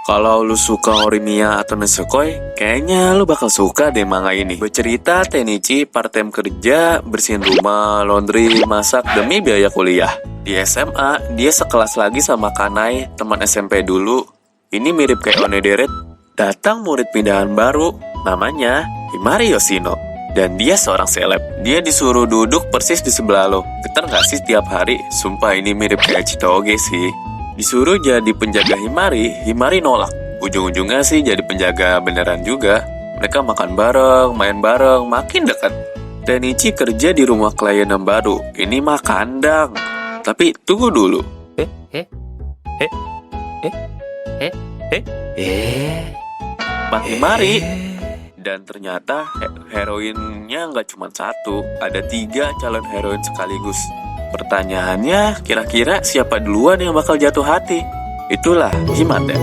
Kalau lu suka Horimiya atau Nisekoi, kayaknya lu bakal suka deh manga ini. Bercerita Tenichi part-time kerja, bersihin rumah, laundry, masak demi biaya kuliah. Di SMA, dia sekelas lagi sama Kanai, teman SMP dulu. Ini mirip kayak Onederet. Datang murid pindahan baru, namanya Himari Yoshino. Dan dia seorang seleb. Dia disuruh duduk persis di sebelah lo. Getar gak sih tiap hari? Sumpah ini mirip kayak Chitoge sih. Disuruh jadi penjaga Himari, Himari nolak. Ujung-ujungnya sih jadi penjaga beneran juga. Mereka makan bareng, main bareng, makin dekat. Tenichi kerja di rumah klien yang baru. Ini mah kandang. Tapi tunggu dulu. Pak Himari. Dan ternyata heroinnya nggak cuma satu. Ada 3 calon heroin sekaligus. Pertanyaannya, kira-kira siapa duluan yang bakal jatuh hati? Itulah Himate.